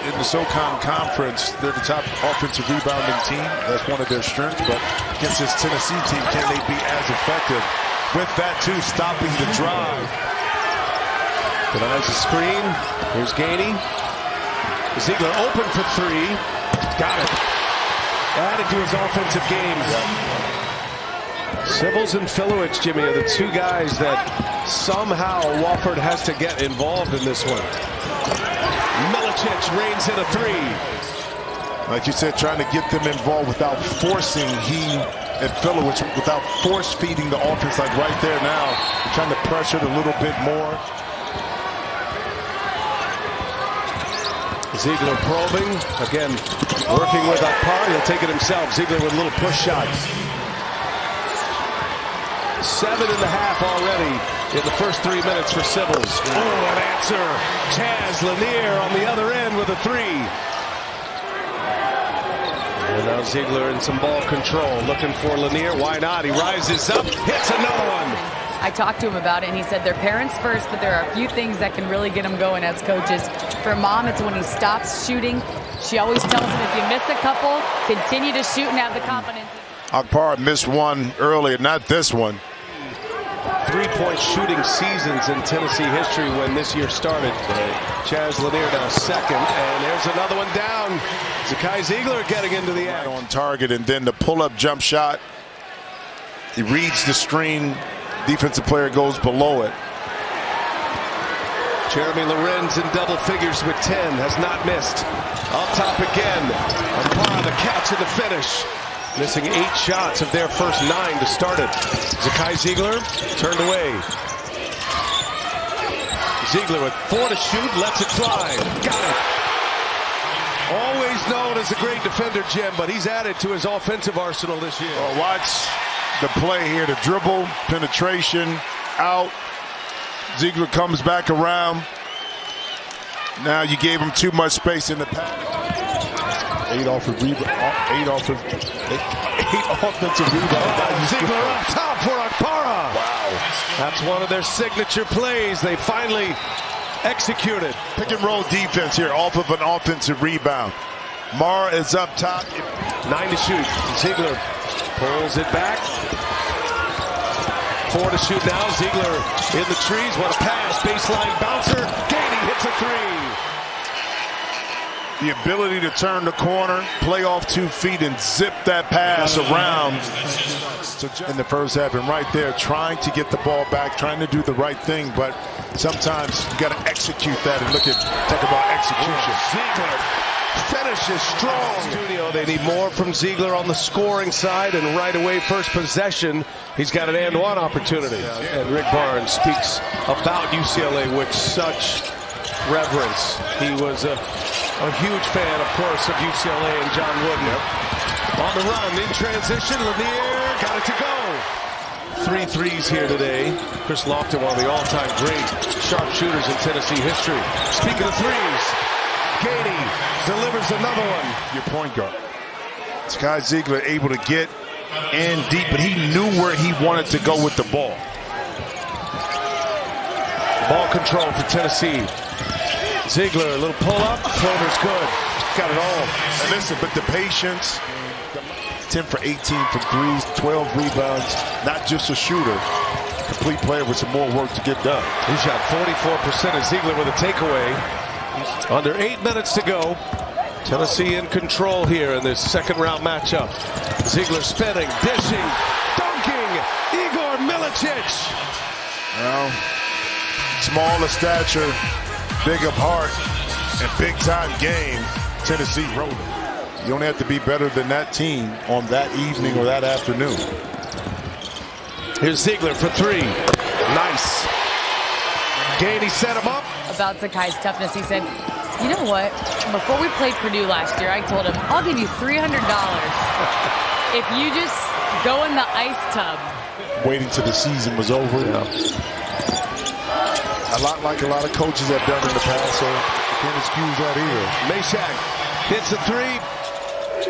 in the SoCon Conference, they're the top offensive rebounding team. That's one of their strengths. But against this Tennessee team, can they be as effective with that too, stopping the drive? Denies the screen. Here's Gainey. Zeigler open for three. Got it. Added to his offensive game. Sivils and Filowich, Jimmy, are the two guys that somehow Wofford has to get involved in this one. Milicic reigns in a three. Like you said, trying to get them involved without forcing and Filowich, without force feeding the offense. Like right there now, trying to pressure it a little bit more. Zeigler probing. Again, working with Akpar. He'll take it himself. Zeigler with a little push shot. 7.5 already in the first 3 minutes for Sivils. Oh, an answer. Chaz Lanier on the other end with a three. And now Zeigler in some ball control. Looking for Lanier. Why not? He rises up. Hits another one. I talked to him about it, and he said they're parents first, but there are a few things that can really get him going as coaches. For Mom, it's when he stops shooting. She always tells him if you miss a couple, continue to shoot and have the confidence. Akpar missed one earlier, not this one. 3-point shooting seasons in Tennessee history when this year started. Chaz Lanier now second, and there's another one down. Zakai Zeigler getting into the act. On target, and then the pull-up jump shot. He reads the screen. Defensive player goes below it. Jeremy Lorenz in double figures with 10, has not missed. Up top again. Akpar, the catch and the finish. Missing 8 shots of their first 9 to start it. Zakai Zeigler turned away. Zeigler with 4 to shoot, lets it fly. Got it. Always known as a great defender, Jim, but he's added to his offensive arsenal this year. Well, watch the play here, the dribble, penetration, out. Zeigler comes back around. Now you gave him too much space in the pass. 8 offensive rebounds. Zeigler up top for Akpara. Wow. That's one of their signature plays. They finally executed. Pick and roll defense here off of an offensive rebound. Mara is up top. 9 to shoot. Zeigler pulls it back. 4 to shoot now. Zeigler in the trees. What a pass. Baseline bouncer. Gainey hits a three. The ability to turn the corner, play off 2 feet, and zip that pass around. In the first half, and right there, trying to get the ball back, trying to do the right thing, but sometimes you got to execute that. And talk about execution. Zeigler finishes strong. Studio, they need more from Zeigler on the scoring side, and right away, first possession, he's got an and-one opportunity. And Rick Barnes speaks about UCLA with such reverence. He was a huge fan, of course, of UCLA and John Wooden. On the run, in transition, Lanier got it to go. 3 threes here today. Chris Lofton, one of the all-time great sharpshooters in Tennessee history. Speaking of threes, Gainey delivers another one. Your point guard. Zakai Zeigler able to get in deep, but he knew where he wanted to go with the ball. Ball control for Tennessee. Zeigler, a little pull-up, floater's good. Got it all. And listen, but the patience, 10 for 18 from threes, 12 rebounds, not just a shooter, complete player with some more work to get done. He shot 44% of Zeigler with a takeaway. Under 8 minutes to go. Tennessee in control here in this second round matchup. Zeigler spinning, dishing, dunking, Igor Milicic. Well, small of stature, big of heart, and big-time game, Tennessee rolling. You don't have to be better than that team on that evening or that afternoon. Here's Zeigler for 3. Nice. Gainey set him up. About Zakai's toughness, he said, you know what? Before we played Purdue last year, I told him, I'll give you $300 if you just go in the ice tub. Waiting till the season was over. Yeah. A lot like a lot of coaches have done in the past, so you can't excuse that either. Meshack hits a 3.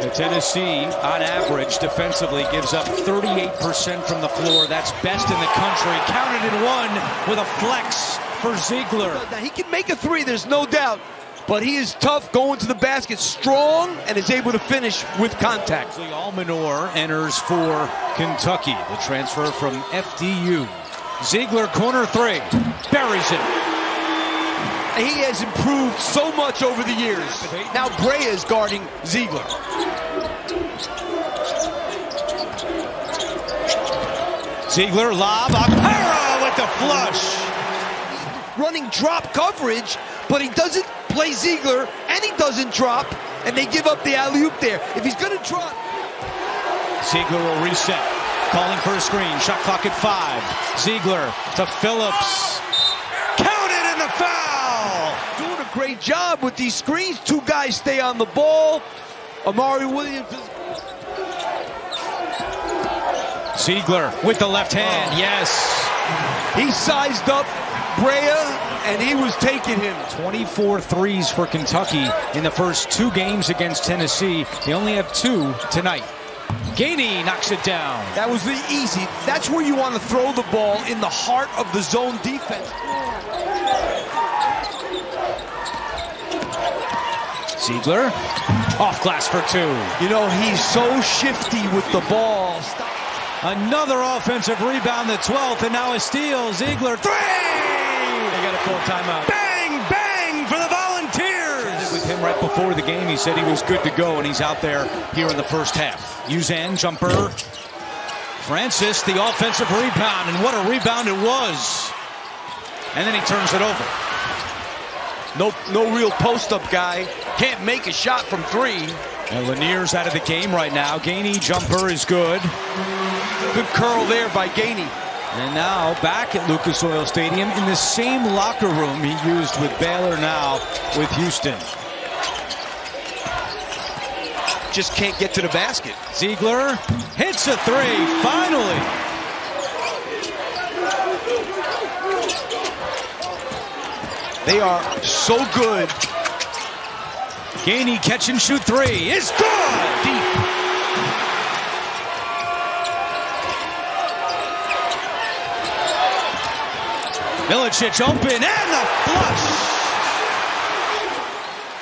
And Tennessee, on average, defensively gives up 38% from the floor. That's best in the country. Counted in 1 with a flex for Zeigler. Now, he can make a 3, there's no doubt. but he is tough going to the basket, strong, and is able to finish with contact. Almanor enters for Kentucky, the transfer from FDU. Zeigler, corner three, buries it. He has improved so much over the years. Now Brea is guarding Zeigler. Zeigler, lob, Akara with the flush. Running drop coverage, but he doesn't play Zeigler, and he doesn't drop, and they give up the alley-oop there. If he's going to drop... Zeigler will reset, calling for a screen, shot clock at 5. Zeigler to Phillips. Counted in the foul! Doing a great job with these screens. Two guys stay on the ball. Amari Williams... Zeigler with the left hand, yes. He sized up Brea, and he was taking him. 24 threes for Kentucky in the first 2 games against Tennessee. They only have 2 tonight. Gainey knocks it down. That was the easy. That's where you want to throw the ball, in the heart of the zone defense. Zeigler off glass for 2. You know, he's so shifty with the ball. Another offensive rebound, the 12th, and now a steal. Zeigler, 3! They got to call timeout. Bang, bang for the Volunteers! With him right before the game, he said he was good to go, and he's out there here in the first half. Uzan, jumper. Francis, the offensive rebound, and what a rebound it was. And then he turns it over. No real post-up guy. Can't make a shot from 3. And Lanier's out of the game right now. Gainey jumper is good. Good curl there by Gainey. And now back at Lucas Oil Stadium in the same locker room he used with Baylor, now with Houston. Just can't get to the basket. Zeigler hits a 3, finally. They are so good. Gainey catch and shoot 3 is good. Deep. Milicic open and the flush.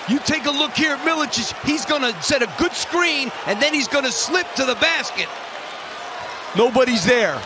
You take a look here at Milicic. He's going to set a good screen, and then he's going to slip to the basket. Nobody's there.